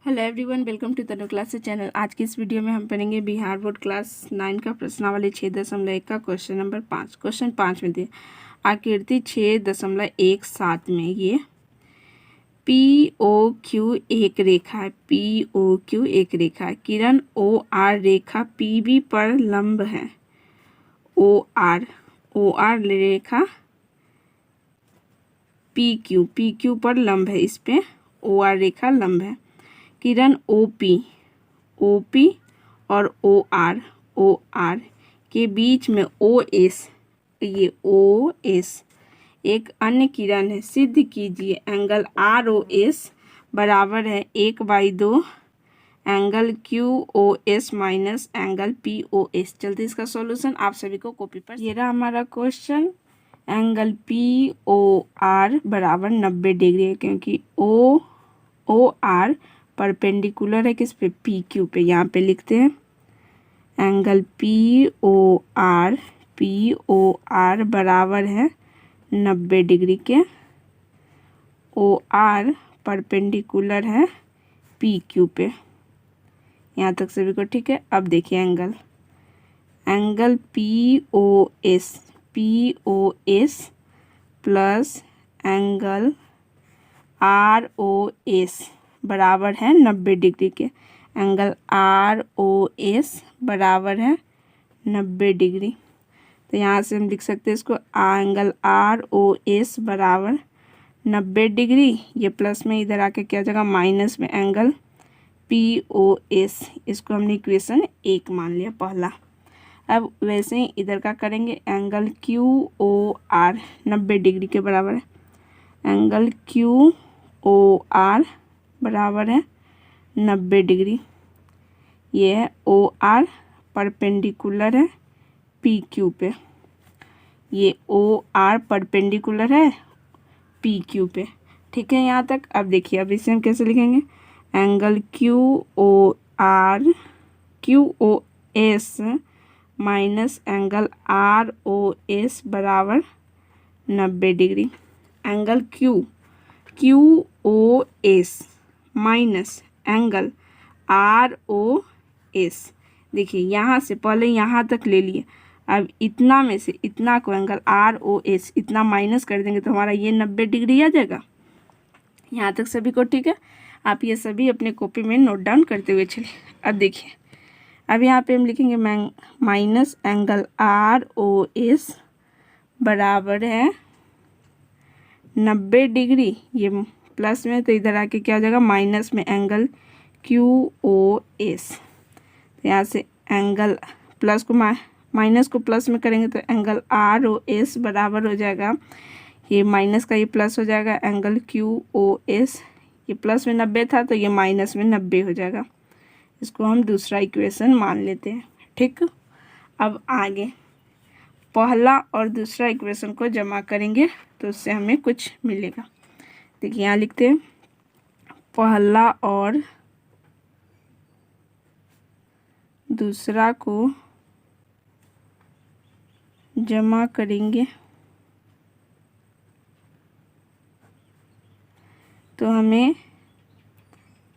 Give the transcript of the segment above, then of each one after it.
Hello everyone, welcome to Tanu classes channel. आज की इस वीडियो में हम पढ़ेंगे बिहार बोर्ड क्लास 9 का प्रश्नावली 6.1 का क्वेश्चन नंबर 5। क्वेश्चन 5 में दिए आकृति 6.17 में ये पी ओ क्यू एक रेखा है। पी ओ क्यू एक रेखा है। किरण ओ आर रेखा पी बी पर लंब है। ओ आर रेखा पी क्यू पर लंब है। इस पे ओ आर रेखा लंब है। किरण ओ पी और ओ आर के बीच में ओ एस, ये ओ एस एक अन्य किरण है। सिद्ध कीजिए एंगल आर ओ एस बराबर है 1/2 angle Q O S minus angle P O S. चलते इसका सॉल्यूशन आप सभी को कॉपी पर। ये रहा हमारा क्वेश्चन। एंगल पी ओ आर बराबर 90 डिग्री है, क्योंकि ओ आर परपेंडिकुलर है किस पे, पी क्यू पे। यहाँ पे लिखते हैं एंगल पी ओ आर बराबर है 90 डिग्री के। ओ आर परपेंडिकुलर है पी क्यू पे। यहाँ तक सभी को ठीक है। अब देखिए angle P O S plus angle R O S बराबर है 90 डिग्री के। एंगल आर ओ एस बराबर है 90 डिग्री। तो यहाँ से हम लिख सकते हैं इसको एंगल आर ओ एस बराबर 90 डिग्री। ये प्लस में इधर आके क्या हो जाएगा, माइनस में एंगल पी ओ एस। इसको हमने इक्वेशन 1 मान लिया पहला। अब वैसे ही इधर का करेंगे। Angle Q O R 90 degree के बराबर है। एंगल क्यू ओ आर बराबर है 90 डिग्री। ये है ओ आर परपेंडिकुलर है पी क्यू पे। ये ओ आर परपेंडिकुलर है पी क्यू पे। ठीक है यहाँ तक। अब देखिए, अब इसे हम कैसे लिखेंगे। Angle Q O S minus angle R O S बराबर 90 degree. Angle Q O S minus angle R O S. देखिए यहाँ से पहले यहाँ तक ले लिए। अब इतना में से इतना को एंगल आर ओ एस इतना माइनस कर देंगे तो हमारा ये 90 डिग्री आ जाएगा। यहाँ तक सभी को ठीक है। आप ये सभी अपने कॉपी में नोट डाउन करते हुए चलिए। अब देखिए, अब यहाँ पे हम लिखेंगे minus angle R O S बराबर है 90 डिग्री। ये प्लस में तो इधर आके क्या हो जाएगा, माइनस में एंगल क्यू ओ एस। तो यहाँ से एंगल प्लस को माइनस को प्लस में करेंगे तो एंगल आर ओ एस बराबर हो जाएगा, ये माइनस का ये प्लस हो जाएगा, एंगल क्यू ओ एस। ये प्लस में 90 था तो ये माइनस में 90 हो जाएगा। इसको हम दूसरा इक्वेशन मान लेते हैं। ठीक। अब आगे पहला और दूसरा इक्वेशन को जमा करेंगे तो उससे हमें कुछ मिलेगा। देखिए यहाँ लिखते हैं पहला और दूसरा को जमा करेंगे तो हमें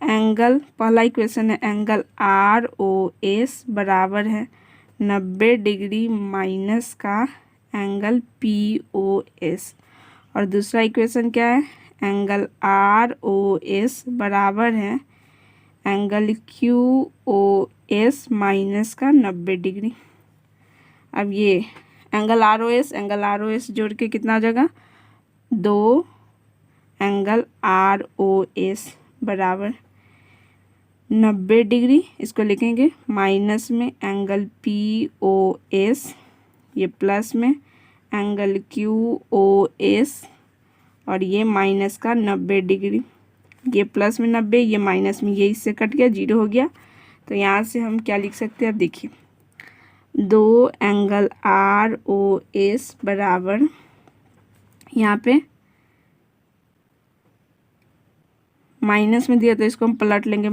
एंगल, पहला इक्वेशन है एंगल आर ओ एस बराबर है 90 डिग्री माइनस का एंगल पी ओ एस। और दूसरा इक्वेशन क्या है, एंगल आर ओ एस बराबर है angle Q O S minus का 90 डिग्री। अब ये एंगल आर ओ एस जोड़ के कितना हो जाएगा, 2 एंगल आर ओ एस बराबर 90 डिग्री। इसको लिखेंगे माइनस में एंगल पी ओ एस, ये प्लस में एंगल क्यू ओ एस, और ये माइनस का 90 डिग्री। ये प्लस में 90, ये माइनस में, ये इससे कट गया, 0 हो गया। तो यहाँ से हम क्या लिख सकते हैं, अब देखिए 2 एंगल आर ओ एस बराबर, यहाँ पे माइनस में दिया तो इसको हम पलट लेंगे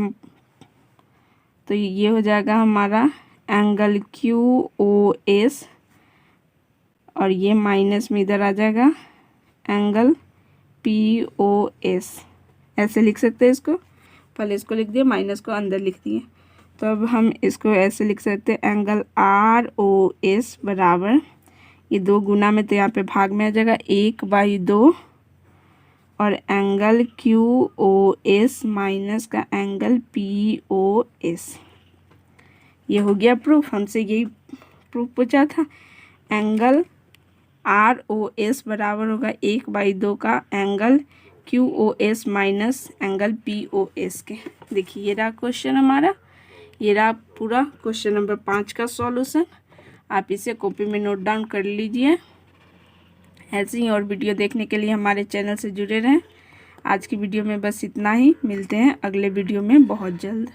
तो ये हो जाएगा हमारा एंगल क्यू ओ एस, और ये माइनस में इधर आ जाएगा एंगल पी ओ एस। ऐसे लिख सकते हैं इसको। पहले इसको लिख दिए, माइनस को अंदर लिख दिए। तो अब हम इसको ऐसे लिख सकते हैं, एंगल आर ओ एस बराबर, ये 2 गुना में तो यहाँ पे भाग में आ जाएगा 1/2, और angle Q O S minus का एंगल पी ओ एस। ये हो गया प्रूफ, हमसे यही प्रूफ पूछा था। एंगल आर ओ एस बराबर होगा 1/2 का angle Q O S minus angle P O S के। देखिए ये रहा क्वेश्चन हमारा, ये रहा पूरा क्वेश्चन नंबर 5 का सॉल्यूशन। आप इसे कॉपी में नोट डाउन कर लीजिए। ऐसे ही और वीडियो देखने के लिए हमारे चैनल से जुड़े रहें। आज की वीडियो में बस इतना ही, मिलते हैं अगले वीडियो में बहुत जल्द।